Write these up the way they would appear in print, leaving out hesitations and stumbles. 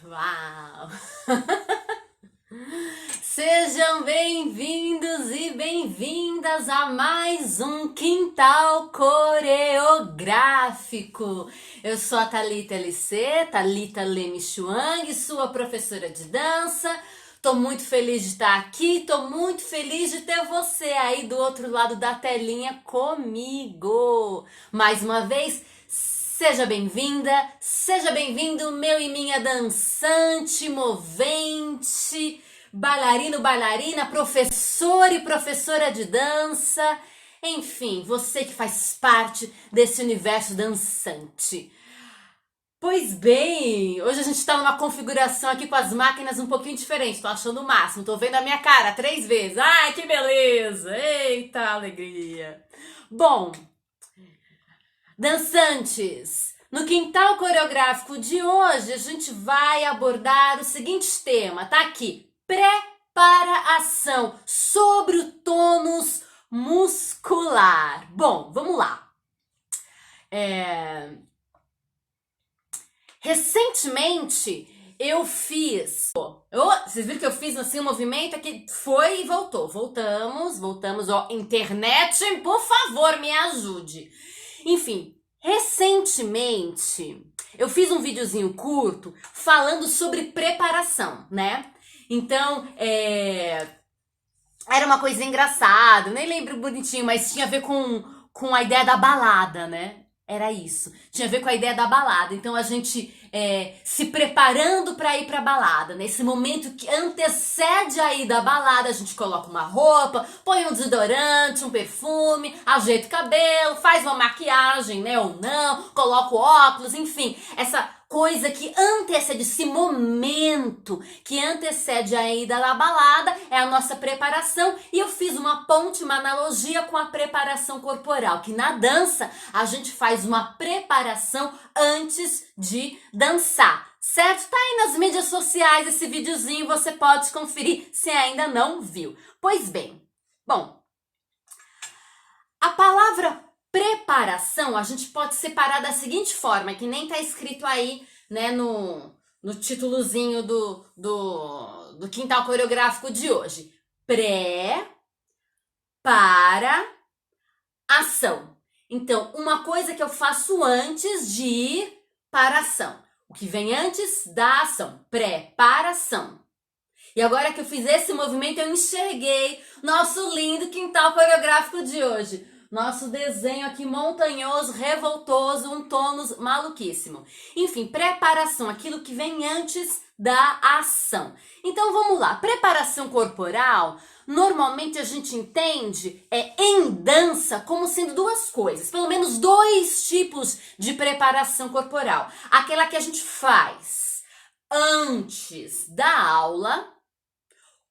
Uau! Sejam bem-vindos e bem-vindas a mais um Quintal Coreográfico. Eu sou a Thalita LC, Thalita Leme Chuang, sua professora de dança. Tô muito feliz de estar aqui, tô muito feliz de ter você aí do outro lado da telinha comigo. Mais uma vez, seja bem-vinda, seja bem-vindo, meu e minha dançante, movente, bailarino, bailarina, professor e professora de dança, enfim, você que faz parte desse universo dançante. Pois bem, hoje a gente tá numa configuração aqui com as máquinas um pouquinho diferente, tô achando o máximo, tô vendo a minha cara 3 vezes, ai que beleza, eita alegria. Bom, dançantes, no quintal coreográfico de hoje a gente vai abordar o seguinte tema, tá aqui, preparação sobre o tônus muscular. Bom, vamos lá. Recentemente eu fiz, vocês viram que eu fiz assim um movimento que foi e voltou, voltamos, ó, internet, por favor, me ajude. Enfim, recentemente eu fiz um videozinho curto falando sobre preparação, né? Então, era uma coisa engraçada, nem lembro bonitinho, mas tinha a ver com a ideia da balada, né? Era isso. Tinha a ver com a ideia da balada. Então a gente se preparando para ir pra balada. Nesse momento que antecede a ida à balada, a gente coloca uma roupa, põe um desodorante, um perfume, ajeita o cabelo, faz uma maquiagem, né? Ou não, coloca o óculos, enfim. Essa coisa que antecede, esse momento que antecede a ida à balada é a nossa preparação, e eu fiz uma ponte, uma analogia com a preparação corporal, que na dança a gente faz uma preparação antes de dançar, certo? Tá aí nas mídias sociais esse videozinho, você pode conferir se ainda não viu. Pois bem, bom, a palavra preparação a gente pode separar da seguinte forma, que nem tá escrito aí, né, no títulozinho do quintal coreográfico de hoje. Pré, para, ação. Então, uma coisa que eu faço antes de ir para a ação. O que vem antes da ação. Preparação. E agora que eu fiz esse movimento, eu enxerguei nosso lindo quintal coreográfico de hoje. Nosso desenho aqui montanhoso, revoltoso, um tônus maluquíssimo. Enfim, preparação, aquilo que vem antes da ação. Então vamos lá, preparação corporal, normalmente a gente entende em dança como sendo duas coisas, pelo menos dois tipos de preparação corporal. Aquela que a gente faz antes da aula,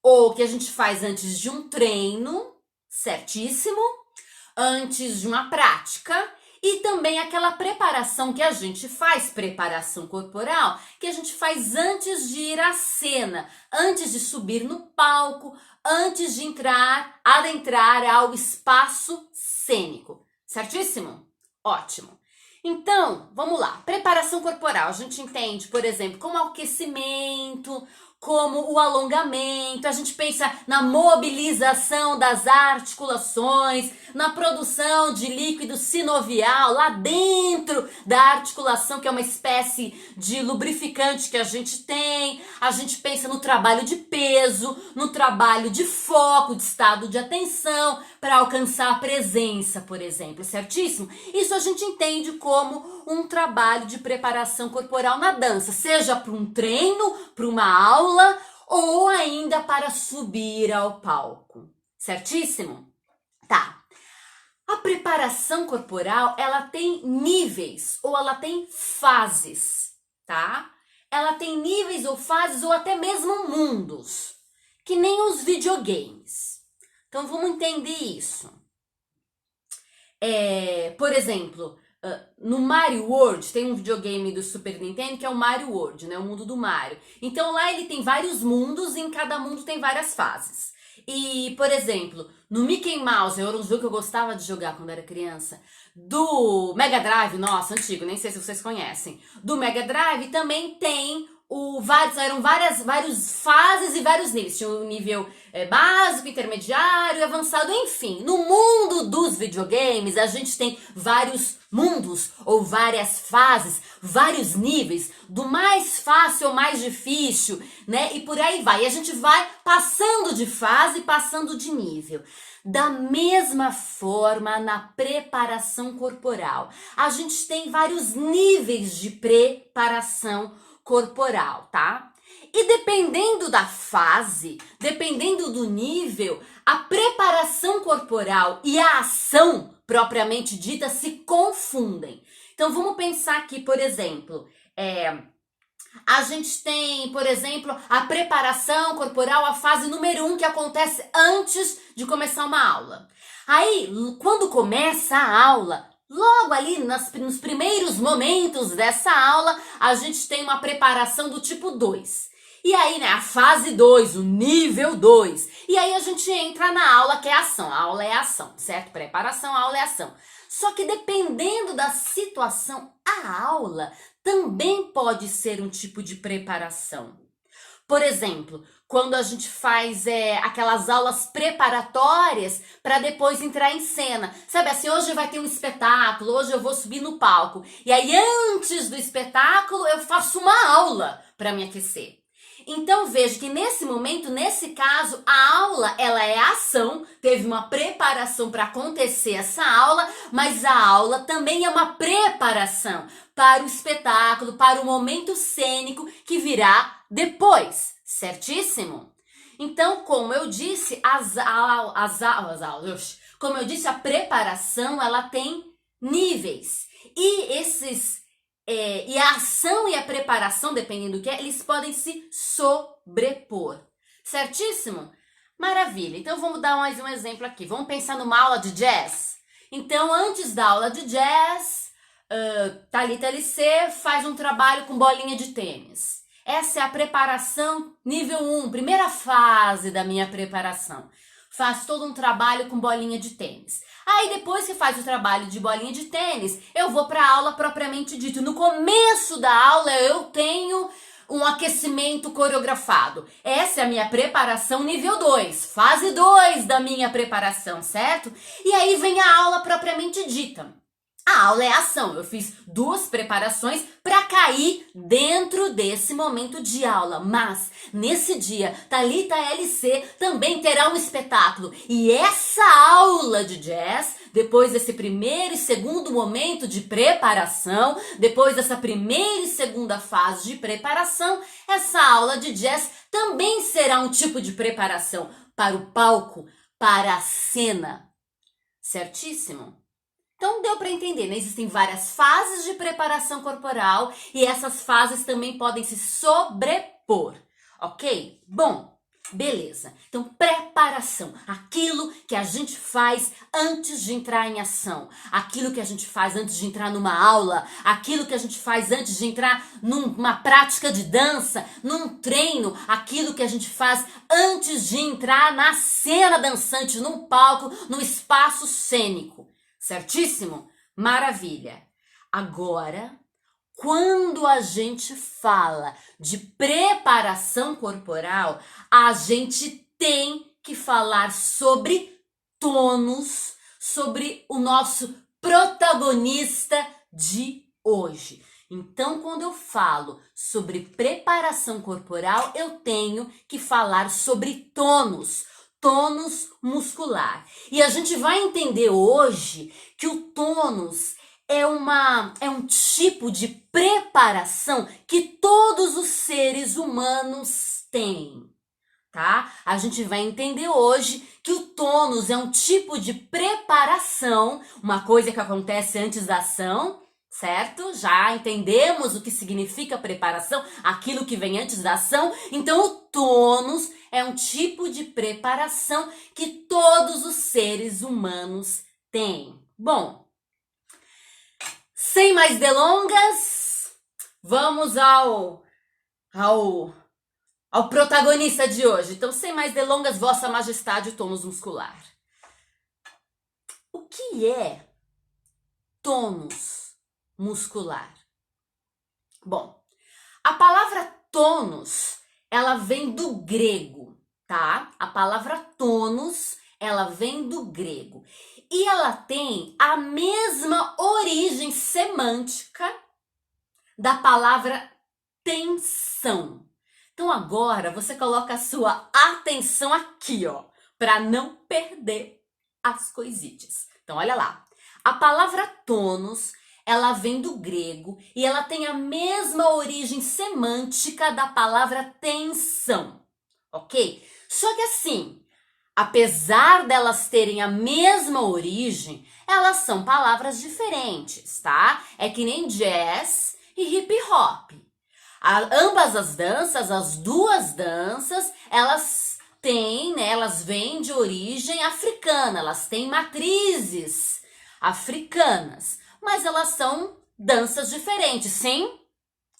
ou que a gente faz antes de um treino, certíssimo? Antes de uma prática, e também aquela preparação que a gente faz, preparação corporal, que a gente faz antes de ir à cena, antes de subir no palco, antes de adentrar ao espaço cênico, certíssimo? Ótimo. Então, vamos lá. Preparação corporal, a gente entende, por exemplo, como aquecimento, como o alongamento, a gente pensa na mobilização das articulações, na produção de líquido sinovial lá dentro da articulação, que é uma espécie de lubrificante que a gente tem. A gente pensa no trabalho de peso, no trabalho de foco, de estado de atenção, para alcançar a presença, por exemplo, certíssimo? Isso a gente entende como um trabalho de preparação corporal na dança, seja para um treino, para uma aula ou ainda para subir ao palco, certíssimo? Tá. A preparação corporal, ela tem níveis ou ela tem fases, tá? Ela tem níveis ou fases ou até mesmo mundos, que nem os videogames. Então vamos entender isso. Por exemplo, no Mario World, tem um videogame do Super Nintendo que é o Mario World, né? O mundo do Mario. Então lá ele tem vários mundos e em cada mundo tem várias fases. E, por exemplo, no Mickey Mouse, era um jogo que eu gostava de jogar quando era criança, do Mega Drive, nossa, antigo, nem sei se vocês conhecem. Do Mega Drive também tem eram várias fases e vários níveis. Tinha o nível básico, intermediário, avançado, enfim. No mundo dos videogames, a gente tem vários mundos ou várias fases, vários níveis, do mais fácil ao mais difícil, né? E por aí vai. E a gente vai passando de fase, passando de nível. Da mesma forma, na preparação corporal, a gente tem vários níveis de preparação corporal, tá? E dependendo da fase, dependendo do nível, a preparação corporal e a ação propriamente dita se confundem. Então vamos pensar aqui, por exemplo, a gente tem, por exemplo, a preparação corporal, a fase número 1 que acontece antes de começar uma aula. Aí, quando começa a aula, logo ali nos primeiros momentos dessa aula, a gente tem uma preparação do tipo 2. E aí, né, a fase 2, o nível 2. E aí a gente entra na aula que é ação. A aula é ação, certo? Preparação, a aula é ação. Só que dependendo da situação, a aula também pode ser um tipo de preparação. Por exemplo, quando a gente faz aquelas aulas preparatórias para depois entrar em cena. Sabe assim, hoje vai ter um espetáculo, hoje eu vou subir no palco. E aí, antes do espetáculo, eu faço uma aula para me aquecer. Então veja que nesse momento, nesse caso, a aula ela é a ação, teve uma preparação para acontecer essa aula, mas a aula também é uma preparação para o espetáculo, para o momento cênico que virá depois, certíssimo? Então, como eu disse, como eu disse, a preparação ela tem níveis e a ação e a preparação, dependendo do que é, eles podem se sobrepor. Certíssimo? Maravilha. Então vamos dar mais um exemplo aqui. Vamos pensar numa aula de jazz. Então, antes da aula de jazz, Thalita LC faz um trabalho com bolinha de tênis. Essa é a preparação nível 1, primeira fase da minha preparação. Faz todo um trabalho com bolinha de tênis. Aí depois que faz o trabalho de bolinha de tênis, eu vou para a aula propriamente dito. No começo da aula eu tenho um aquecimento coreografado. Essa é a minha preparação nível 2, fase 2 da minha preparação, certo? E aí vem a aula propriamente dita. A aula é ação. Eu fiz 2 preparações para cair dentro desse momento de aula. Mas, nesse dia, Thalita LC também terá um espetáculo. E essa aula de jazz, depois desse primeiro e segundo momento de preparação, depois dessa primeira e segunda fase de preparação, essa aula de jazz também será um tipo de preparação para o palco, para a cena. Certíssimo? Então deu para entender, né? Existem várias fases de preparação corporal e essas fases também podem se sobrepor, ok? Bom, beleza. Então preparação, aquilo que a gente faz antes de entrar em ação, aquilo que a gente faz antes de entrar numa aula, aquilo que a gente faz antes de entrar numa prática de dança, num treino, aquilo que a gente faz antes de entrar na cena dançante, num palco, num espaço cênico. Certíssimo? Maravilha. Agora, quando a gente fala de preparação corporal, a gente tem que falar sobre tônus, sobre o nosso protagonista de hoje. Então, quando eu falo sobre preparação corporal, eu tenho que falar sobre tônus muscular. E a gente vai entender hoje que o tônus é um tipo de preparação que todos os seres humanos têm, tá? A gente vai entender hoje que o tônus é um tipo de preparação, uma coisa que acontece antes da ação, certo? Já entendemos o que significa preparação, aquilo que vem antes da ação. Então, o tônus é um tipo de preparação que todos os seres humanos têm. Bom, sem mais delongas, vamos ao protagonista de hoje. Então, sem mais delongas, Vossa Majestade, o tônus muscular. O que é tônus muscular? Bom, a palavra tônus, ela vem do grego, tá? A palavra tônus, ela vem do grego. E ela tem a mesma origem semântica da palavra tensão. Então agora você coloca a sua atenção aqui, ó, para não perder as coisitas. Então olha lá. A palavra tônus, ela vem do grego e ela tem a mesma origem semântica da palavra tensão, ok? Só que assim, apesar delas terem a mesma origem, elas são palavras diferentes, tá? É que nem jazz e hip hop. Ambas as danças, as duas danças, elas têm, né? Elas vêm de origem africana, elas têm matrizes africanas, mas elas são danças diferentes, sim?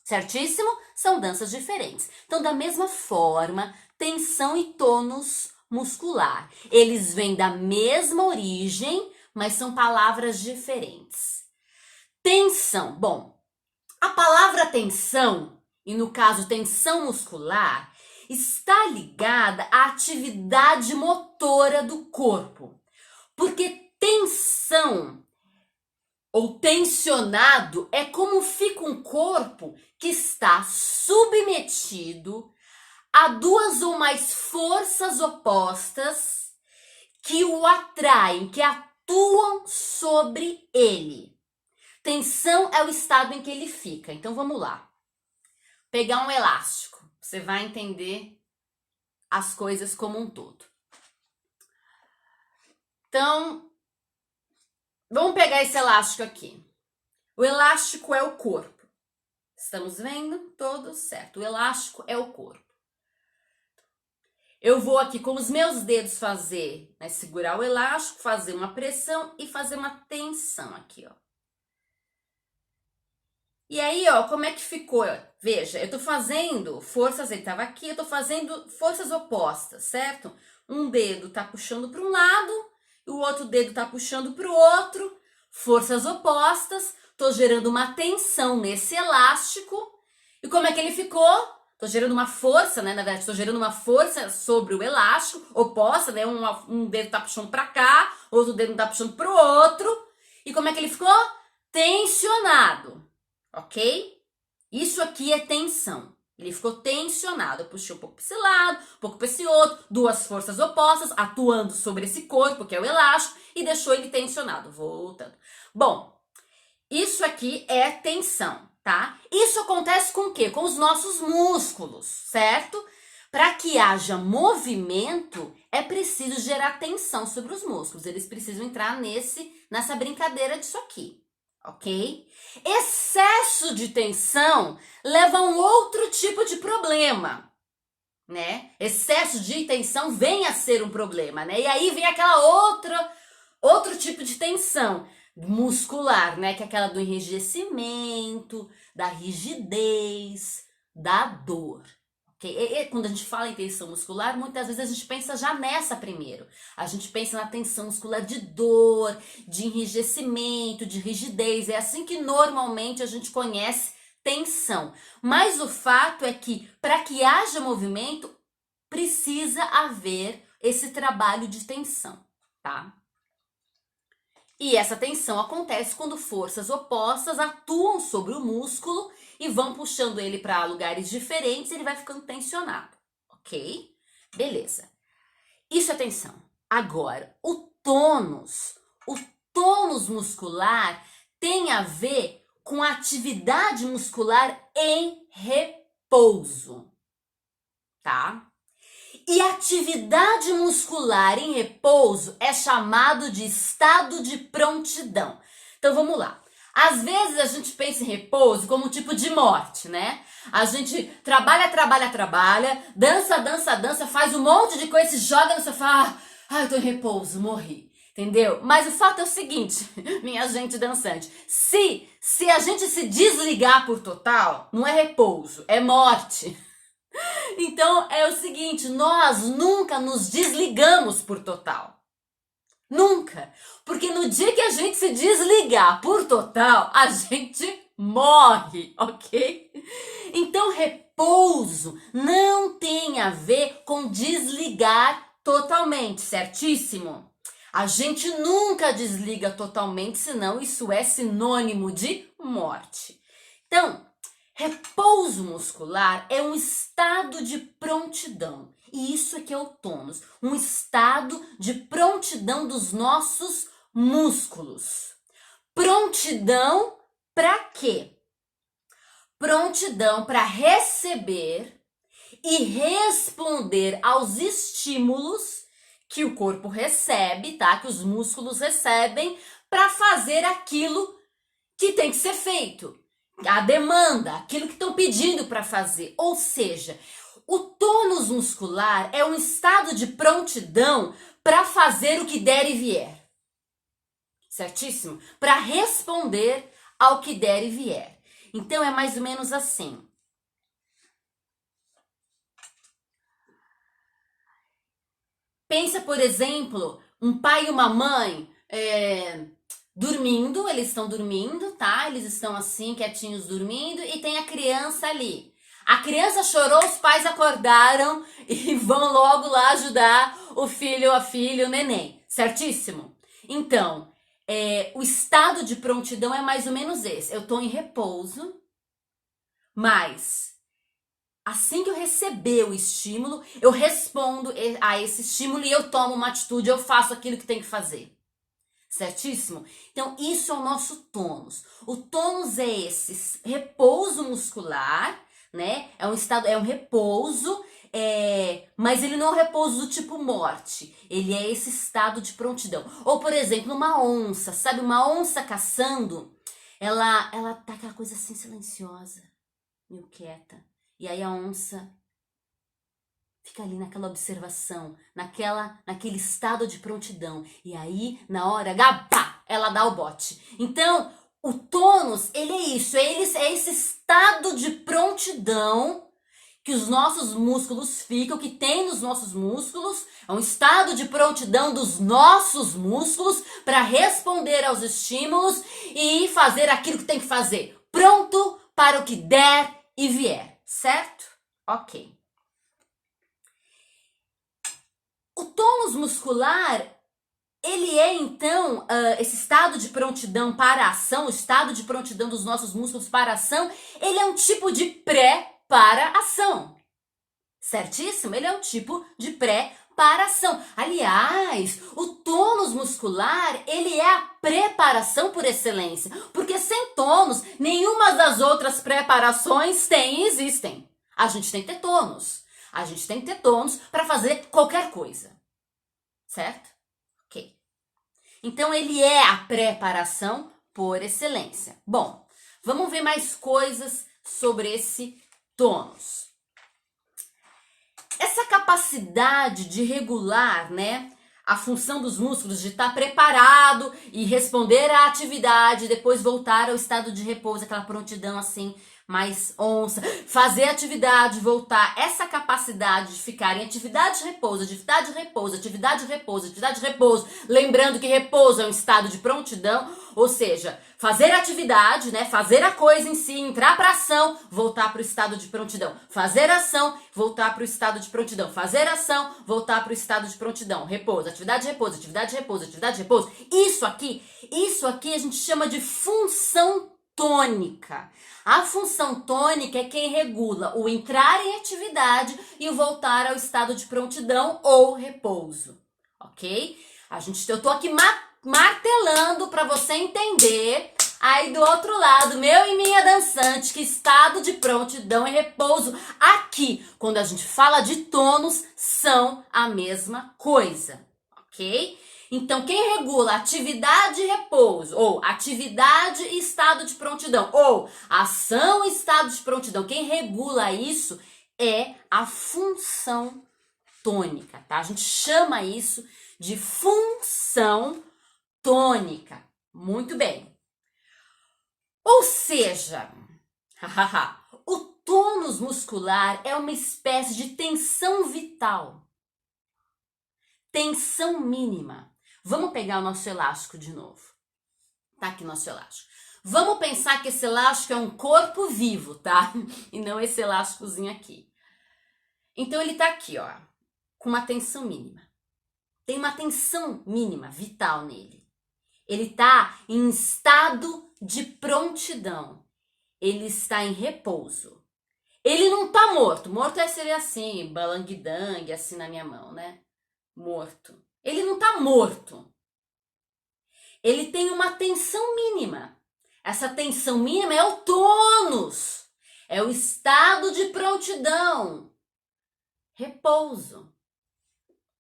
Certíssimo? São danças diferentes. Então, da mesma forma, tensão e tônus muscular. Eles vêm da mesma origem, mas são palavras diferentes. Tensão. Bom, a palavra tensão, e no caso tensão muscular, está ligada à atividade motora do corpo. Porque tensão ou tensionado é como fica um corpo que está submetido a duas ou mais forças opostas que o atraem, que atuam sobre ele. Tensão é o estado em que ele fica. Então vamos lá. Pegar um elástico. Você vai entender as coisas como um todo. Então, vamos pegar esse elástico aqui. O elástico é o corpo. Estamos vendo? Todos certo. O elástico é o corpo. Eu vou aqui com os meus dedos fazer, né, segurar o elástico, fazer uma pressão e fazer uma tensão aqui, ó. E aí, ó, como é que ficou? Veja, eu tô fazendo forças, ele tava aqui, eu tô fazendo forças opostas, certo? Um dedo tá puxando para um lado, e o outro dedo tá puxando para o outro, forças opostas, tô gerando uma tensão nesse elástico. E como é que ele ficou? Tô gerando uma força, né? Na verdade, tô gerando uma força sobre o elástico, oposta, né? Um dedo tá puxando pra cá, outro dedo tá puxando pro outro. E como é que ele ficou? Tensionado, ok? Isso aqui é tensão. Ele ficou tensionado. Eu puxei um pouco pra esse lado, um pouco pra esse outro, duas forças opostas atuando sobre esse corpo, que é o elástico, e deixou ele tensionado. Voltando. Bom, isso aqui é tensão. Tá? Isso acontece com o quê? Com os nossos músculos, certo? Para que haja movimento, é preciso gerar tensão sobre os músculos. Eles precisam entrar nessa brincadeira disso aqui, ok? Excesso de tensão leva a um outro tipo de problema, né? Excesso de tensão vem a ser um problema, né? E aí vem outro tipo de tensão muscular, né? Que é aquela do enrijecimento, da rigidez, da dor. Okay? E quando a gente fala em tensão muscular, muitas vezes a gente pensa já nessa primeiro. A gente pensa na tensão muscular de dor, de enrijecimento, de rigidez. É assim que normalmente a gente conhece tensão. Mas o fato é que para que haja movimento, precisa haver esse trabalho de tensão, tá? E essa tensão acontece quando forças opostas atuam sobre o músculo e vão puxando ele para lugares diferentes e ele vai ficando tensionado, ok? Beleza. Isso é tensão. Agora, o tônus muscular tem a ver com a atividade muscular em repouso, tá? E atividade muscular em repouso é chamado de estado de prontidão. Então vamos lá. Às vezes a gente pensa em repouso como um tipo de morte, né? A gente trabalha, dança, faz um monte de coisa, se joga no sofá. Eu tô em repouso, morri. Entendeu? Mas o fato é o seguinte, minha gente dançante. Se a gente se desligar por total, não é repouso, é morte. Então é o seguinte, nós nunca nos desligamos por total. Nunca. Porque no dia que a gente se desligar por total, a gente morre, ok? Então repouso não tem a ver com desligar totalmente, certíssimo? A gente nunca desliga totalmente, senão isso é sinônimo de morte. Então, repouso muscular é um estado de prontidão. E isso aqui é o tônus, um estado de prontidão dos nossos músculos. Prontidão para quê? Prontidão para receber e responder aos estímulos que o corpo recebe, tá? Que os músculos recebem para fazer aquilo que tem que ser feito. A demanda, aquilo que estão pedindo para fazer. Ou seja, o tônus muscular é um estado de prontidão para fazer o que der e vier. Certíssimo? Para responder ao que der e vier. Então é mais ou menos assim. Pensa, por exemplo, um pai e uma mãe dormindo, eles estão dormindo, tá? Eles estão assim, quietinhos dormindo, e tem a criança ali. A criança chorou, os pais acordaram e vão logo lá ajudar o filho, a filha, o neném. Certíssimo? Então, o estado de prontidão é mais ou menos esse. Eu tô em repouso, mas assim que eu receber o estímulo, eu respondo a esse estímulo e eu tomo uma atitude, eu faço aquilo que tem que fazer. Certíssimo? Então, isso é o nosso tônus. O tônus é esse repouso muscular, né? É um estado, é um repouso, mas ele não é um repouso do tipo morte. Ele é esse estado de prontidão. Ou, por exemplo, uma onça, sabe? Uma onça caçando, ela tá aquela coisa assim silenciosa, meio quieta. E aí a onça fica ali naquela observação, naquele estado de prontidão. E aí, na hora H, pá, ela dá o bote. Então, o tônus, ele é isso, é esse estado de prontidão que os nossos músculos ficam, que tem nos nossos músculos. É um estado de prontidão dos nossos músculos para responder aos estímulos e fazer aquilo que tem que fazer. Pronto para o que der e vier, certo? Ok. O tônus muscular, ele é então esse estado de prontidão para a ação, o estado de prontidão dos nossos músculos para a ação, ele é um tipo de pré-para-ação. Certíssimo? Ele é um tipo de pré-para-ação. Aliás, o tônus muscular, ele é a preparação por excelência, porque sem tônus, nenhuma das outras preparações existem. A gente tem que ter tônus. A gente tem que ter tônus para fazer qualquer coisa. Certo? Ok. Então, ele é a preparação por excelência. Bom, vamos ver mais coisas sobre esse tônus. Essa capacidade de regular, né, a função dos músculos, de estar preparado e responder à atividade, depois voltar ao estado de repouso, aquela prontidão assim, mais onça, fazer atividade, voltar, essa capacidade de ficar em atividade de repouso, atividade de repouso, atividade de repouso, atividade de repouso, lembrando que repouso é um estado de prontidão, ou seja, fazer atividade, né, fazer a coisa em si, entrar para ação, voltar para o estado de prontidão, fazer ação, voltar para o estado de prontidão, fazer ação, voltar para o estado de prontidão, repouso, atividade de repouso, atividade de repouso, atividade de repouso, isso aqui a gente chama de função tônica. A função tônica é quem regula o entrar em atividade e o voltar ao estado de prontidão ou repouso, ok? Eu tô aqui martelando para você entender aí do outro lado, meu e minha dançante, que estado de prontidão e repouso aqui, quando a gente fala de tônus, são a mesma coisa, ok? Então, quem regula atividade e repouso, ou atividade e estado de prontidão, ou ação e estado de prontidão, quem regula isso é a função tônica, tá? A gente chama isso de função tônica. Muito bem. Ou seja, o tônus muscular é uma espécie de tensão vital. Tensão mínima. Vamos pegar o nosso elástico de novo. Tá aqui nosso elástico. Vamos pensar que esse elástico é um corpo vivo, tá? E não esse elásticozinho aqui. Então ele tá aqui, ó, com uma tensão mínima. Tem uma tensão mínima, vital nele. Ele tá em estado de prontidão. Ele está em repouso. Ele não tá morto. Morto seria assim, balanguidang, assim na minha mão, né? Morto. Ele não tá morto. Ele tem uma tensão mínima. Essa tensão mínima é o tônus. É o estado de prontidão. Repouso.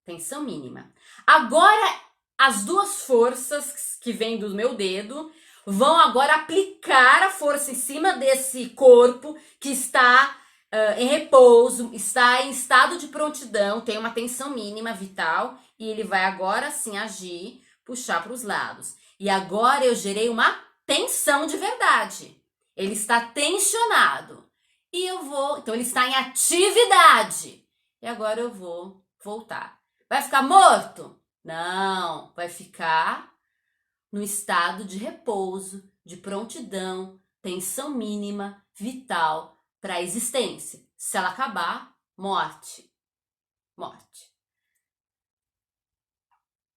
Tensão mínima. Agora, as duas forças que vêm do meu dedo vão agora aplicar a força em cima desse corpo que está em repouso, está em estado de prontidão, tem uma tensão mínima vital e ele vai agora sim agir, puxar para os lados. E agora eu gerei uma tensão de verdade. Ele está tensionado. E eu vou, então ele está em atividade. E agora eu vou voltar. Vai ficar morto? Não, vai ficar no estado de repouso, de prontidão, tensão mínima, vital para a existência. Se ela acabar, morte. Morte.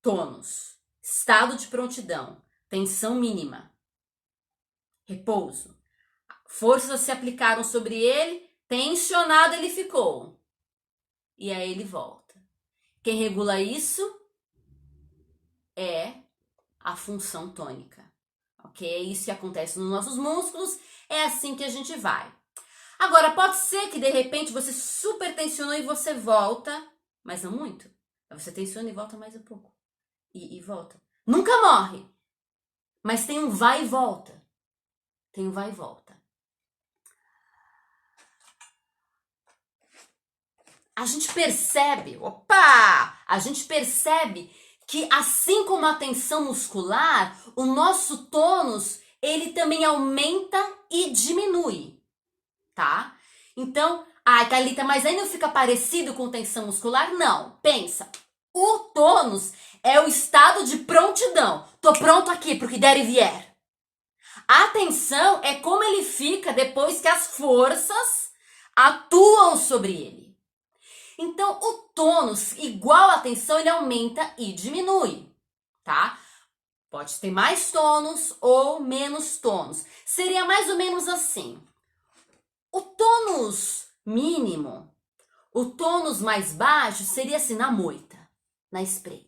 Tônus, estado de prontidão, tensão mínima, repouso. Forças se aplicaram sobre ele, tensionado ele ficou. E aí ele volta. Quem regula isso é a função tônica, ok? É isso que acontece nos nossos músculos, é assim que a gente vai. Agora, pode ser que de repente você super tensionou e você volta, mas não muito. Você tensiona e volta mais um pouco. E volta. Nunca morre, mas tem um vai e volta. Tem um vai e volta. A gente percebe, a gente percebe que assim como a tensão muscular, o nosso tônus, ele também aumenta e diminui, tá? Então, Thalita, mas aí não fica parecido com tensão muscular? Não, pensa, o tônus é o estado de prontidão. Tô pronto aqui pro que der e vier. A tensão é como ele fica depois que as forças atuam sobre ele. Então, o tônus, igual a tensão, ele aumenta e diminui, tá? Pode ter mais tônus ou menos tônus. Seria mais ou menos assim. O tônus mínimo, o tônus mais baixo seria assim, na moita, na espreita.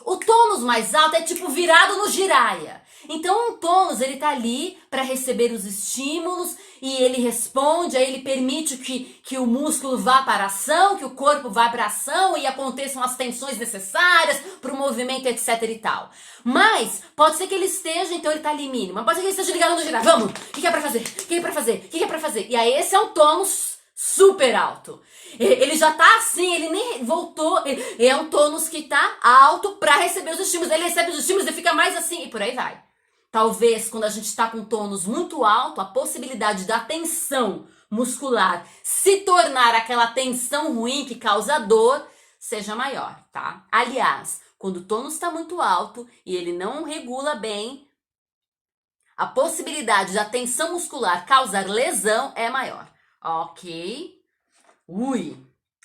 O tônus mais alto é tipo virado no giraia. Então, um tônus, ele tá ali para receber os estímulos e ele responde, aí ele permite que o músculo vá para a ação, que o corpo vá para a ação e aconteçam as tensões necessárias para o movimento, etc e tal. Mas, pode ser que ele esteja, então ele tá ali mínimo, mas pode ser que ele esteja ligado no giraia. Vamos, o que é para fazer? O que é para fazer? O que é para fazer? E aí, esse é um tônus super alto. Ele já tá assim, ele nem voltou. É um tônus que tá alto para receber os estímulos. Ele recebe os estímulos e fica mais assim e por aí vai. Talvez quando a gente está com tônus muito alto, a possibilidade da tensão muscular se tornar aquela tensão ruim que causa dor seja maior, tá? Aliás, quando o tônus está muito alto e ele não regula bem, a possibilidade da tensão muscular causar lesão é maior. Ok? Ui!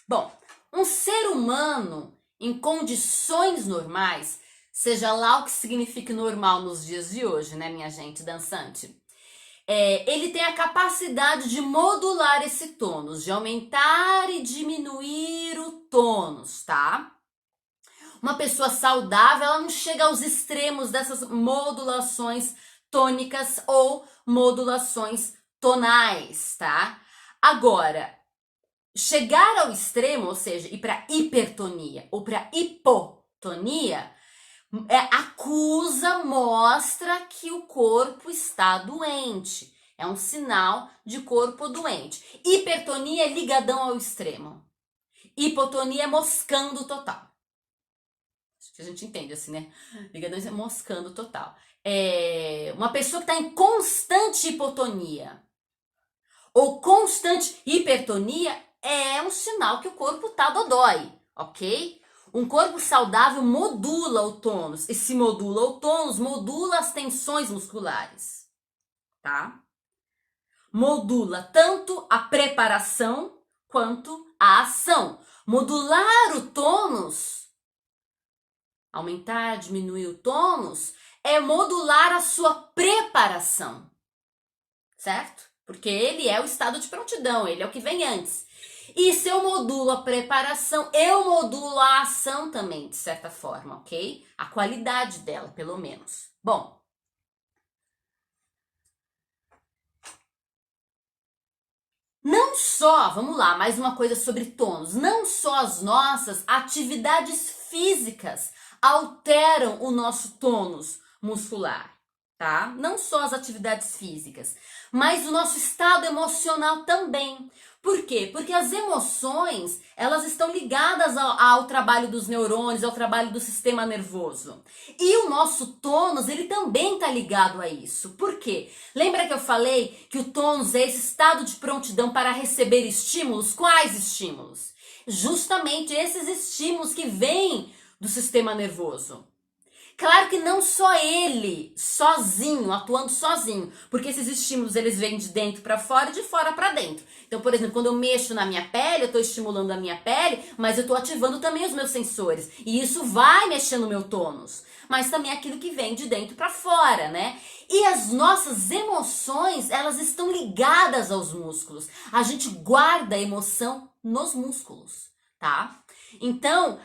Bom, um ser humano em condições normais, seja lá o que signifique normal nos dias de hoje, né, minha gente dançante? Ele tem a capacidade de modular esse tônus, de aumentar e diminuir o tônus, tá? Uma pessoa saudável, ela não chega aos extremos dessas modulações tônicas ou modulações tonais, tá? Agora, chegar ao extremo, ou seja, ir para hipertonia ou para hipotonia, acusa, mostra que o corpo está doente. É um sinal de corpo doente. Hipertonia é ligadão ao extremo. Hipotonia é moscando total. Acho que a gente entende assim, né? Ligadão é moscando total. Uma pessoa que está em constante hipotonia ou constante hipertonia é um sinal que o corpo tá dodói, ok? Um corpo saudável modula o tônus. E se modula o tônus, modula as tensões musculares, tá? Modula tanto a preparação quanto a ação. Modular o tônus, aumentar, diminuir o tônus, é modular a sua preparação, certo? Porque ele é o estado de prontidão, ele é o que vem antes. E se eu modulo a preparação, eu modulo a ação também, de certa forma, ok? A qualidade dela, pelo menos. Bom, não só, vamos lá, mais uma coisa sobre tônus. Não só as nossas atividades físicas alteram o nosso tônus muscular, tá? Não só as atividades físicas, mas o nosso estado emocional também. Por quê? Porque as emoções, elas estão ligadas ao trabalho dos neurônios, ao trabalho do sistema nervoso. E o nosso tônus, ele também está ligado a isso. Por quê? Lembra que eu falei que o tônus é esse estado de prontidão para receber estímulos? Quais estímulos? Justamente esses estímulos que vêm do sistema nervoso. Claro que não só ele, sozinho, atuando sozinho, porque esses estímulos eles vêm de dentro para fora e de fora para dentro. Então, por exemplo, quando eu mexo na minha pele, eu estou estimulando a minha pele, mas eu estou ativando também os meus sensores. E isso vai mexer no meu tônus. Mas também é aquilo que vem de dentro para fora, né? E as nossas emoções, elas estão ligadas aos músculos. A gente guarda a emoção nos músculos, tá? Então,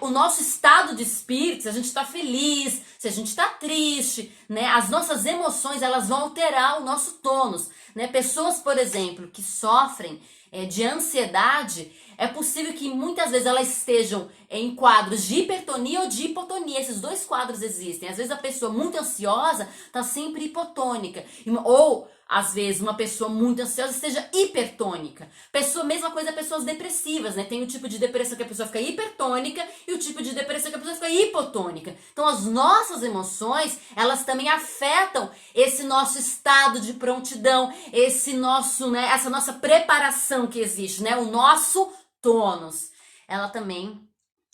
o nosso estado de espírito, se a gente está feliz, se a gente está triste, né? As nossas emoções, elas vão alterar o nosso tônus, né? Pessoas, por exemplo, que sofrem de ansiedade, é possível que muitas vezes elas estejam em quadros de hipertonia ou de hipotonia. Esses dois quadros existem. Às vezes a pessoa muito ansiosa está sempre hipotônica. Ou, às vezes, uma pessoa muito ansiosa esteja hipertônica. Mesma coisa pessoas depressivas, né? Tem o tipo de depressão que a pessoa fica hipertônica e o tipo de depressão que a pessoa fica hipotônica. Então, as nossas emoções, elas também afetam esse nosso estado de prontidão, esse nosso, né, essa nossa preparação que existe, né? O nosso tônus. Ela também,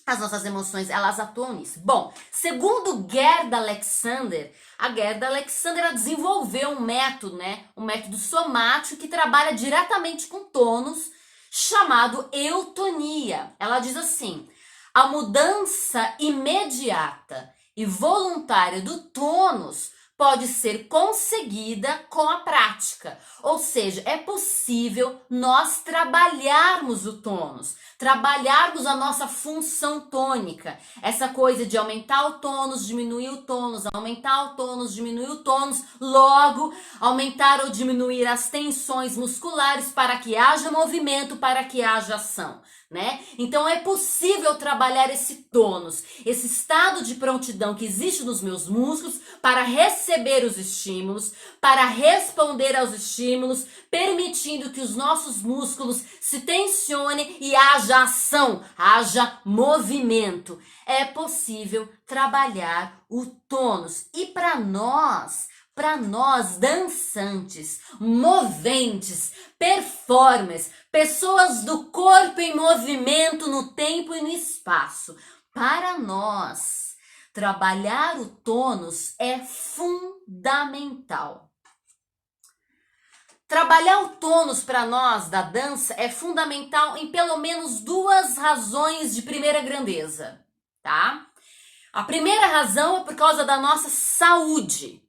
as nossas emoções, elas atuam nisso. Bom, segundo Gerda Alexander, a Gerda Alexander ela desenvolveu um método, né? Um método somático que trabalha diretamente com tônus, chamado eutonia. Ela diz assim: a mudança imediata e voluntária do tônus pode ser conseguida com a prática. Ou seja, é possível nós trabalharmos o tônus, trabalharmos a nossa função tônica. Essa coisa de aumentar o tônus, diminuir o tônus, aumentar o tônus, diminuir o tônus, logo aumentar ou diminuir as tensões musculares para que haja movimento, para que haja ação. Né? Então é possível trabalhar esse tônus, esse estado de prontidão que existe nos meus músculos para receber os estímulos, para responder aos estímulos, permitindo que os nossos músculos se tensionem e haja ação, haja movimento. É possível trabalhar o tônus. E para nós dançantes, moventes, performers, pessoas do corpo em movimento no tempo e no espaço, para nós, trabalhar o tônus é fundamental. Trabalhar o tônus para nós da dança é fundamental em pelo menos duas razões de primeira grandeza, tá? A primeira razão é por causa da nossa saúde.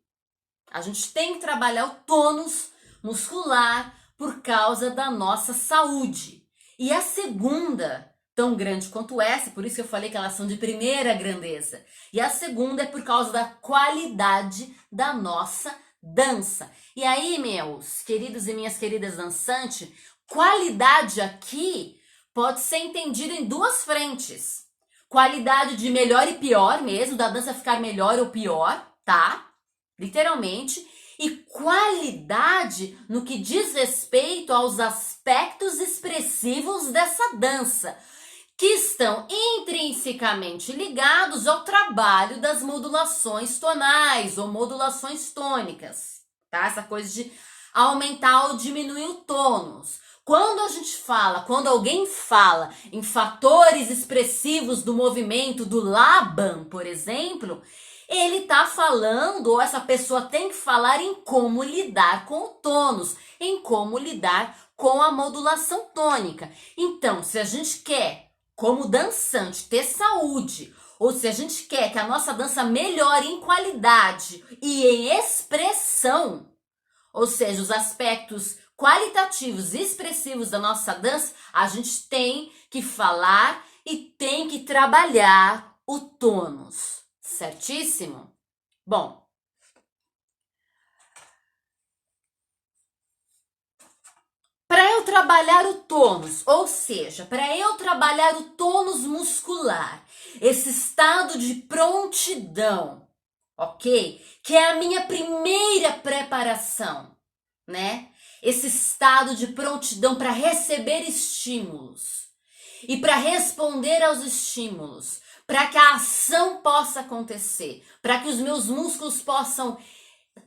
A gente tem que trabalhar o tônus muscular por causa da nossa saúde. E a segunda, tão grande quanto essa, por isso que eu falei que elas são de primeira grandeza. E a segunda é por causa da qualidade da nossa dança. E aí, meus queridos e minhas queridas dançantes, qualidade aqui pode ser entendida em duas frentes. Qualidade de melhor e pior mesmo, da dança ficar melhor ou pior, tá? Literalmente, e qualidade no que diz respeito aos aspectos expressivos dessa dança, que estão intrinsecamente ligados ao trabalho das modulações tonais ou modulações tônicas, tá? Essa coisa de aumentar ou diminuir o tônus. Quando alguém fala em fatores expressivos do movimento do Laban, por exemplo, ele tá falando, ou essa pessoa tem que falar em como lidar com o tônus, em como lidar com a modulação tônica. Então, se a gente quer, como dançante, ter saúde, ou se a gente quer que a nossa dança melhore em qualidade e em expressão, ou seja, os aspectos qualitativos e expressivos da nossa dança, a gente tem que falar e tem que trabalhar o tônus, certíssimo? Bom, para eu trabalhar o tônus, ou seja, para eu trabalhar o tônus muscular, esse estado de prontidão, ok? Que é a minha primeira preparação, né? Esse estado de prontidão para receber estímulos e para responder aos estímulos, para que a ação possa acontecer, para que os meus músculos possam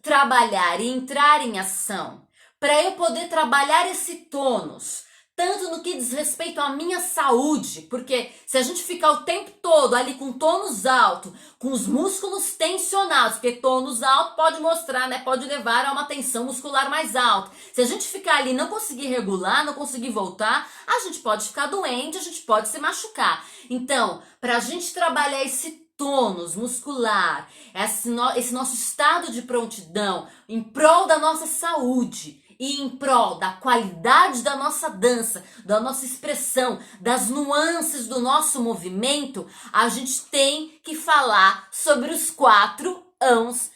trabalhar e entrar em ação, para eu poder trabalhar esse tônus, tanto no que diz respeito à minha saúde, porque se a gente ficar o tempo todo ali com tônus alto, com os músculos tensionados, porque tônus alto pode mostrar, né, pode levar a uma tensão muscular mais alta. Se a gente ficar ali e não conseguir regular, não conseguir voltar, a gente pode ficar doente, a gente pode se machucar. Então, para a gente trabalhar esse tônus muscular, esse nosso estado de prontidão em prol da nossa saúde e em prol da qualidade da nossa dança, da nossa expressão, das nuances do nosso movimento, a gente tem que falar sobre os 4 ãos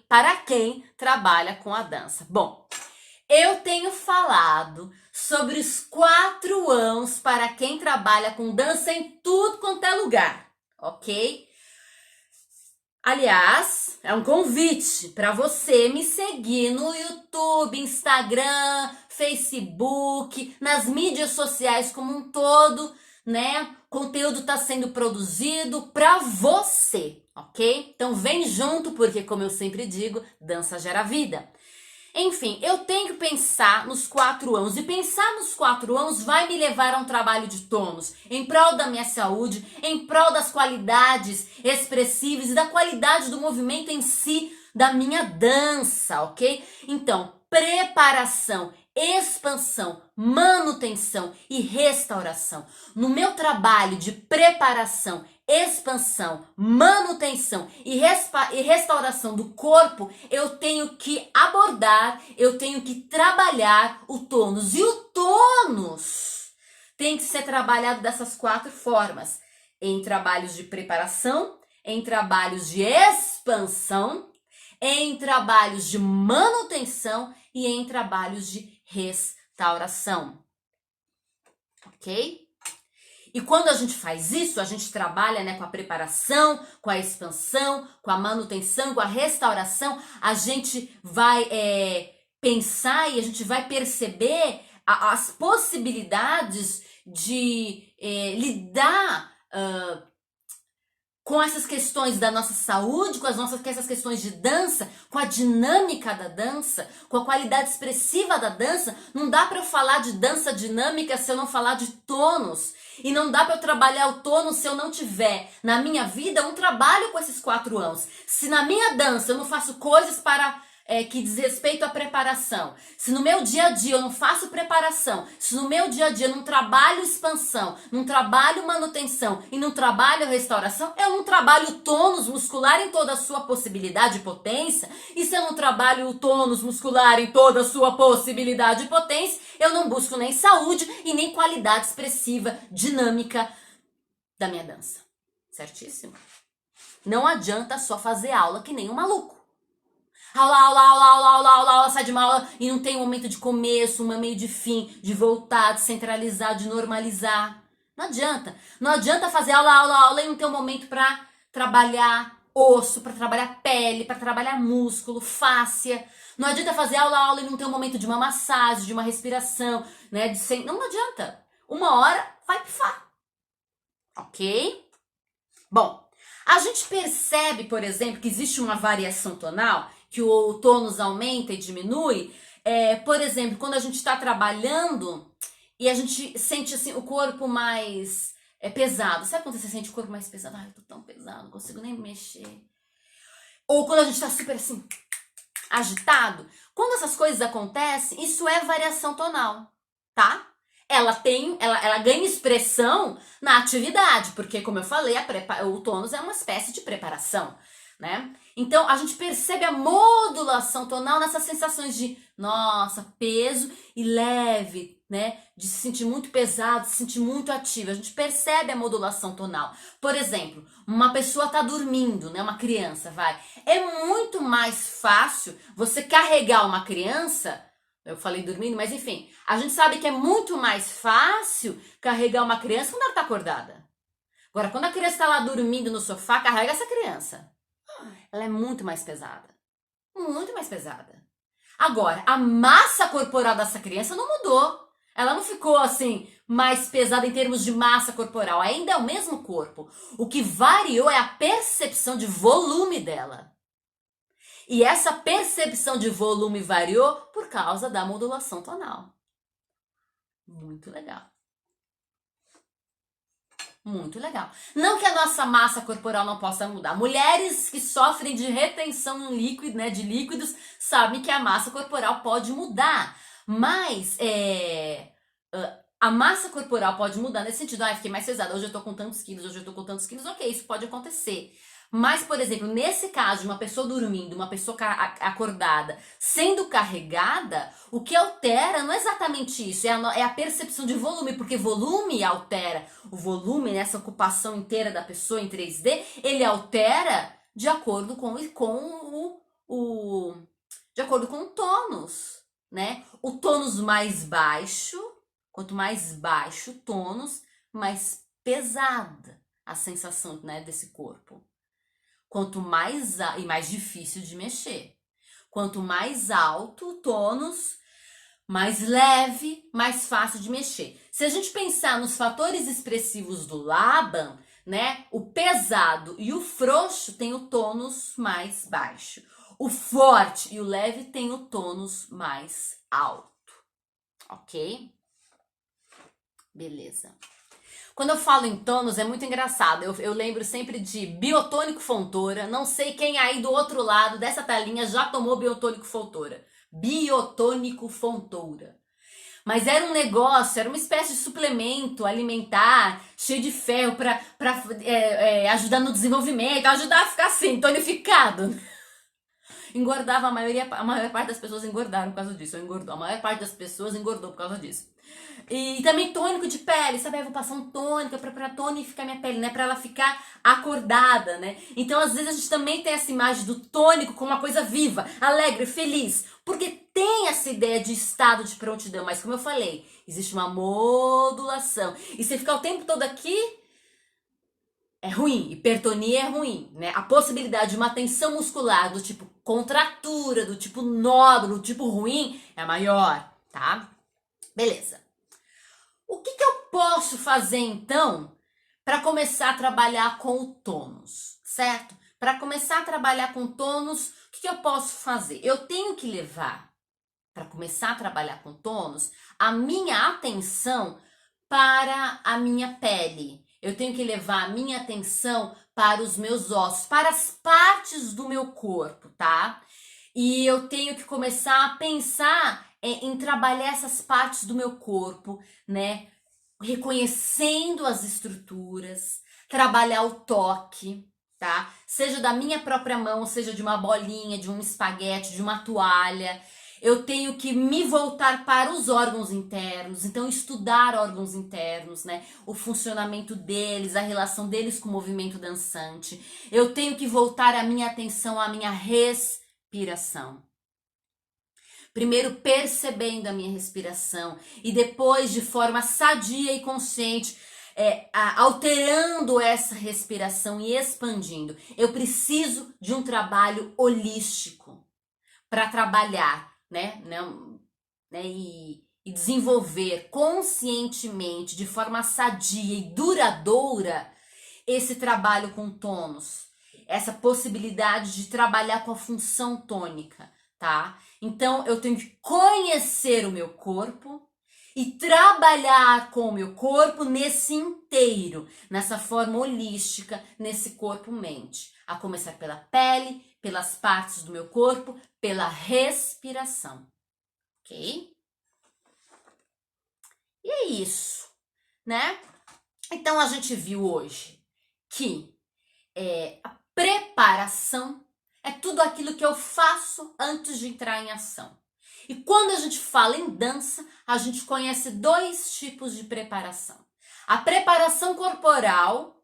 para quem trabalha com a dança. Bom, eu tenho falado sobre os 4 ãos para quem trabalha com dança em tudo quanto é lugar, ok? Aliás, é um convite para você me seguir no YouTube, Instagram, Facebook, nas mídias sociais como um todo, né? Conteúdo está sendo produzido para você, ok? Então vem junto, porque como eu sempre digo, dança gera vida. Enfim, eu tenho que pensar nos 4 ãos. E pensar nos 4 ãos vai me levar a um trabalho de tônus, em prol da minha saúde, em prol das qualidades expressivas e da qualidade do movimento em si, da minha dança, ok? Então, preparação, expansão, manutenção e restauração. No meu trabalho de preparação, expansão, manutenção e restauração do corpo, eu tenho que abordar, eu tenho que trabalhar o tônus. E o tônus tem que ser trabalhado dessas 4 formas: em trabalhos de preparação, em trabalhos de expansão, em trabalhos de manutenção e em trabalhos de restauração. Ok? E quando a gente faz isso, a gente trabalha, né, com a preparação, com a expansão, com a manutenção, com a restauração, a gente vai pensar e a gente vai perceber as possibilidades de lidar com essas questões da nossa saúde, com essas questões de dança, com a dinâmica da dança, com a qualidade expressiva da dança. Não dá para eu falar de dança dinâmica se eu não falar de tônus. E não dá para eu trabalhar o tônus se eu não tiver na minha vida um trabalho com esses 4 ãos. Se na minha dança eu não faço coisas que diz respeito à preparação, se no meu dia a dia eu não faço preparação, se no meu dia a dia eu não trabalho expansão, não trabalho manutenção e não trabalho restauração, eu não trabalho o tônus muscular em toda a sua possibilidade e potência. E se eu não trabalho o tônus muscular em toda a sua possibilidade e potência, eu não busco nem saúde e nem qualidade expressiva, dinâmica da minha dança. Certíssimo? Não adianta só fazer aula que nem um maluco. Aula, sai de uma aula e não tem um momento de começo, um meio de fim, de voltar, de centralizar, de normalizar. Não adianta. Não adianta fazer aula e não ter um momento para trabalhar osso, para trabalhar pele, para trabalhar músculo, fáscia. Não adianta fazer aula e não ter um momento de uma massagem, de uma respiração, né? Não adianta. Uma hora vai pifar. Ok? Bom, a gente percebe, por exemplo, que existe uma variação tonal, que o tônus aumenta e diminui, Por exemplo, quando a gente está trabalhando e a gente sente assim o corpo mais pesado. Sabe quando você sente o corpo mais pesado? Ai, eu tô tão pesado, não consigo nem me mexer. Ou quando a gente tá super assim, agitado. Quando essas coisas acontecem, isso é variação tonal, tá? Ela ganha expressão na atividade, porque, como eu falei, o tônus é uma espécie de preparação, né? Então, a gente percebe a modulação tonal nessas sensações de, nossa, peso e leve, né? De se sentir muito pesado, se sentir muito ativo. A gente percebe a modulação tonal. Por exemplo, uma pessoa tá dormindo, né? Uma criança, vai. É muito mais fácil você carregar uma criança. Eu falei dormindo, mas enfim, a gente sabe que é muito mais fácil carregar uma criança quando ela tá acordada. Agora, quando a criança tá lá dormindo no sofá, carrega essa criança. Ela é muito mais pesada. Muito mais pesada. Agora, a massa corporal dessa criança não mudou. Ela não ficou assim mais pesada em termos de massa corporal. Ainda é o mesmo corpo. O que variou é a percepção de volume dela. E essa percepção de volume variou por causa da modulação tonal. Muito legal. Muito legal. Não que a nossa massa corporal não possa mudar. Mulheres que sofrem de retenção líquido, né, de líquidos, sabem que a massa corporal pode mudar. Mas a massa corporal pode mudar nesse sentido. Ah, fiquei mais pesada, hoje eu tô com tantos quilos, hoje eu tô com tantos quilos. Ok, isso pode acontecer. Mas, por exemplo, nesse caso de uma pessoa dormindo, uma pessoa acordada, sendo carregada, o que altera não é exatamente isso, é a percepção de volume, porque volume altera. O volume, nessa ocupação inteira da pessoa em 3D, ele altera de acordo com de acordo com o tônus, né? O tônus mais baixo, quanto mais baixo o tônus, mais pesada a sensação, né, desse corpo. Quanto mais e mais difícil de mexer. Quanto mais alto o tônus, mais leve, mais fácil de mexer. Se a gente pensar nos fatores expressivos do Laban, né, o pesado e o frouxo tem o tônus mais baixo. O forte e o leve tem o tônus mais alto. Ok? Beleza. Quando eu falo em tônus é muito engraçado, eu lembro sempre de biotônico fontora, não sei quem aí do outro lado dessa telinha já tomou biotônico fontora. Biotônico fontoura. Mas era um negócio, era uma espécie de suplemento alimentar, cheio de ferro para ajudar no desenvolvimento, ajudar a ficar assim, tonificado. Engordava, a maior parte das pessoas engordaram por causa disso. A maior parte das pessoas engordou por causa disso. E também tônico de pele, sabe? Eu vou passar um tônico pra tonificar minha pele, né? Pra ela ficar acordada, né? Então, às vezes, a gente também tem essa imagem do tônico como uma coisa viva, alegre, feliz. Porque tem essa ideia de estado de prontidão. Mas, como eu falei, existe uma modulação. E você ficar o tempo todo aqui é ruim. Hipertonia é ruim, né? A possibilidade de uma tensão muscular do tipo contratura, do tipo nódulo, do tipo ruim, é maior, tá? Beleza. O que eu posso fazer então para começar a trabalhar com o tônus, certo? Para começar a trabalhar com tônus, o que eu posso fazer? Eu tenho que levar, para começar a trabalhar com tônus, a minha atenção para a minha pele. Eu tenho que levar a minha atenção para os meus ossos, para as partes do meu corpo, tá? E eu tenho que começar a pensar em trabalhar essas partes do meu corpo, né? Reconhecendo as estruturas, trabalhar o toque, tá? Seja da minha própria mão, seja de uma bolinha, de um espaguete, de uma toalha. Eu tenho que me voltar para os órgãos internos, então estudar órgãos internos, né? O funcionamento deles, a relação deles com o movimento dançante. Eu tenho que voltar a minha atenção à minha respiração. Primeiro percebendo a minha respiração e depois de forma sadia e consciente, alterando essa respiração e expandindo. Eu preciso de um trabalho holístico para trabalhar, né, e desenvolver conscientemente, de forma sadia e duradoura, esse trabalho com tônus, essa possibilidade de trabalhar com a função tônica, tá? Então eu tenho que conhecer o meu corpo e trabalhar com o meu corpo nesse inteiro, nessa forma holística, nesse corpo-mente. A começar pela pele, pelas partes do meu corpo, pela respiração, ok? E é isso, né? Então a gente viu hoje que a preparação é tudo aquilo que eu faço antes de entrar em ação. E quando a gente fala em dança, a gente conhece dois tipos de preparação. A preparação corporal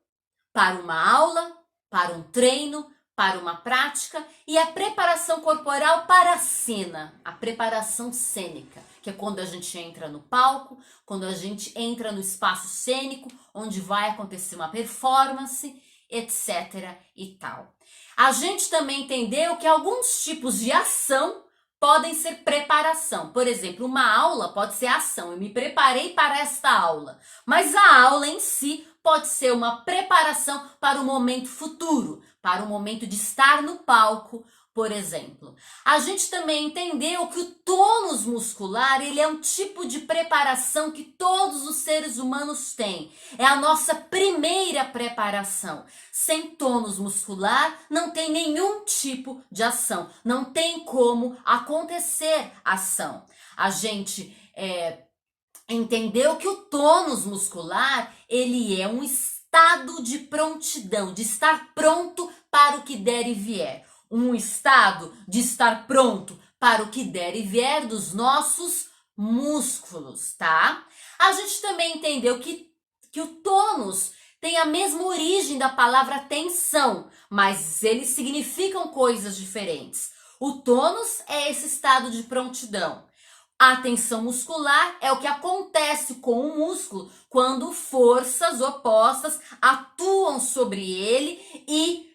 para uma aula, para um treino, para uma prática, e a preparação corporal para a cena, a preparação cênica, que é quando a gente entra no palco, quando a gente entra no espaço cênico, onde vai acontecer uma performance, etc. e tal. A gente também entendeu que alguns tipos de ação podem ser preparação. Por exemplo, uma aula pode ser ação. Eu me preparei para esta aula. Mas a aula em si pode ser uma preparação para o momento futuro, para o momento de estar no palco, por exemplo. A gente também entendeu que o tônus muscular, ele é um tipo de preparação que todos os seres humanos têm. É a nossa primeira preparação. Sem tônus muscular, não tem nenhum tipo de ação. Não tem como acontecer ação. A gente entendeu que o tônus muscular, ele é um estado de prontidão, de estar pronto para o que der e vier. Um estado de estar pronto para o que der e vier dos nossos músculos, tá? A gente também entendeu que o tônus tem a mesma origem da palavra tensão, mas eles significam coisas diferentes. O tônus é esse estado de prontidão. A tensão muscular é o que acontece com o músculo quando forças opostas atuam sobre ele e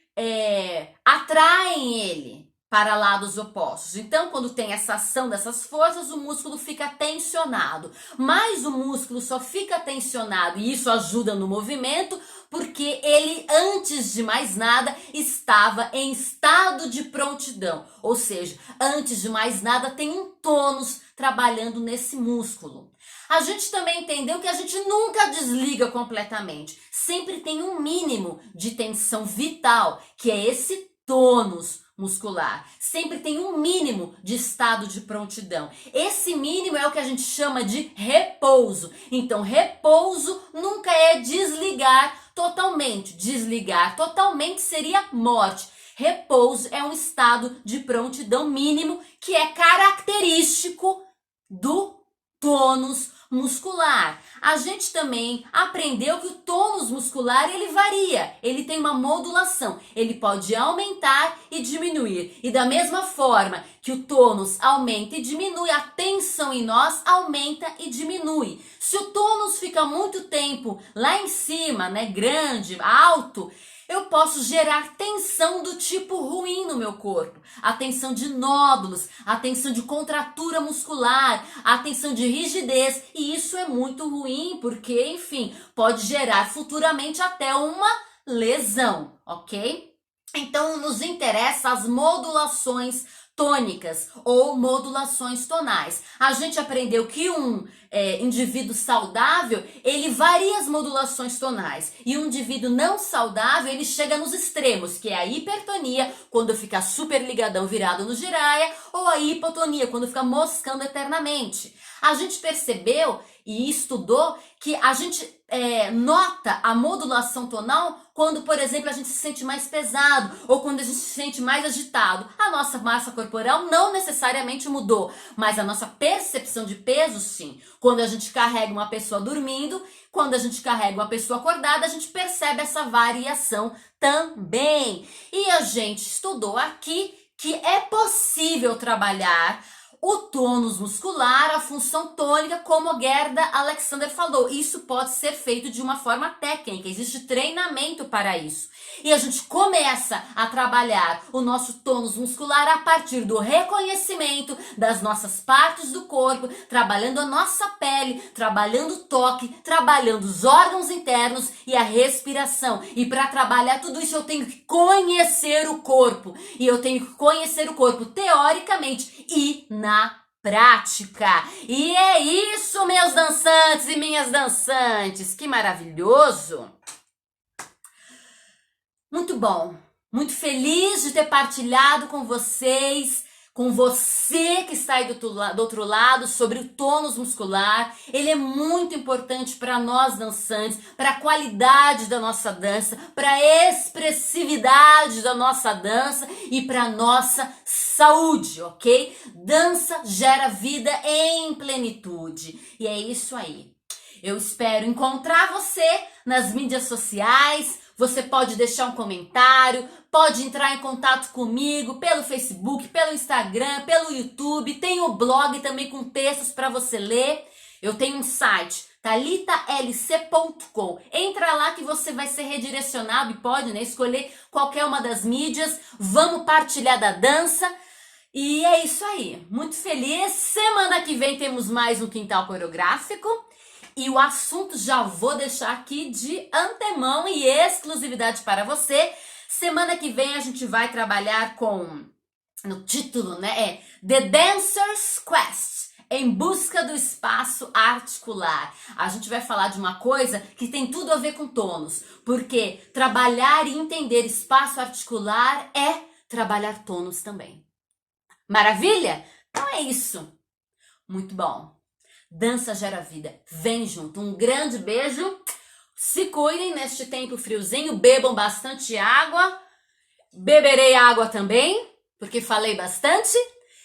atraem ele para lados opostos. Então, quando tem essa ação dessas forças, o músculo fica tensionado. Mas o músculo só fica tensionado, e isso ajuda no movimento, porque ele, antes de mais nada, estava em estado de prontidão. Ou seja, antes de mais nada, tem um tônus trabalhando nesse músculo. A gente também entendeu que a gente nunca desliga completamente. Sempre tem um mínimo de tensão vital, que é esse tônus muscular. Sempre tem um mínimo de estado de prontidão. Esse mínimo é o que a gente chama de repouso. Então, repouso nunca é desligar totalmente. Desligar totalmente seria morte. Repouso é um estado de prontidão mínimo que é característico do tônus muscular. A gente também aprendeu que o tônus muscular, ele varia, ele tem uma modulação, ele pode aumentar e diminuir. E da mesma forma que o tônus aumenta e diminui, a tensão em nós aumenta e diminui. Se o tônus fica muito tempo lá em cima, né, grande, alto, eu posso gerar tensão do tipo ruim no meu corpo. A tensão de nódulos, a tensão de contratura muscular, a tensão de rigidez. E isso é muito ruim porque, enfim, pode gerar futuramente até uma lesão, ok? Então, nos interessa as modulações tônicas ou modulações tonais. A gente aprendeu que um indivíduo saudável, ele varia as modulações tonais. E um indivíduo não saudável, ele chega nos extremos, que é a hipertonia, quando fica super ligadão virado no giraia, ou a hipotonia, quando fica moscando eternamente. A gente percebeu e estudou que a gente nota a modulação tonal quando, por exemplo, a gente se sente mais pesado ou quando a gente se sente mais agitado. A nossa massa corporal não necessariamente mudou, mas a nossa percepção de peso, sim. Quando a gente carrega uma pessoa dormindo, quando a gente carrega uma pessoa acordada, a gente percebe essa variação também. E a gente estudou aqui que é possível trabalhar o tônus muscular, a função tônica, como a Gerda Alexander falou. Isso pode ser feito de uma forma técnica, existe treinamento para isso. E a gente começa a trabalhar o nosso tônus muscular a partir do reconhecimento das nossas partes do corpo, trabalhando a nossa pele, trabalhando o toque, trabalhando os órgãos internos e a respiração. E para trabalhar tudo isso eu tenho que conhecer o corpo. E eu tenho que conhecer o corpo teoricamente e na prática. E é isso, meus dançantes e minhas dançantes. Que maravilhoso! Muito bom. Muito feliz de ter partilhado com vocês, com você que está aí do outro lado, sobre o tônus muscular. Ele é muito importante para nós dançantes, para a qualidade da nossa dança, para a expressividade da nossa dança e para a nossa saúde, ok? Dança gera vida em plenitude. E é isso aí. Eu espero encontrar você nas mídias sociais. Você pode deixar um comentário, pode entrar em contato comigo pelo Facebook, pelo Instagram, pelo YouTube. Tem o blog também com textos para você ler. Eu tenho um site, thalitalc.com. Entra lá que você vai ser redirecionado e pode, né, escolher qualquer uma das mídias. Vamos partilhar da dança. E é isso aí. Muito feliz. Semana que vem temos mais um Quintal Coreográfico. E o assunto já vou deixar aqui de antemão e exclusividade para você. Semana que vem a gente vai trabalhar com, no título, né, The Dancer's Quest, em busca do espaço articular. A gente vai falar de uma coisa que tem tudo a ver com tônus, porque trabalhar e entender espaço articular é trabalhar tônus também. Maravilha? Então é isso. Muito bom. Dança gera vida. Vem junto. Um grande beijo. Se cuidem neste tempo friozinho. Bebam bastante água. Beberei água também, porque falei bastante.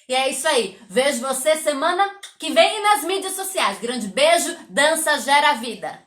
E é isso aí. Vejo você semana que vem nas mídias sociais. Grande beijo. Dança gera vida.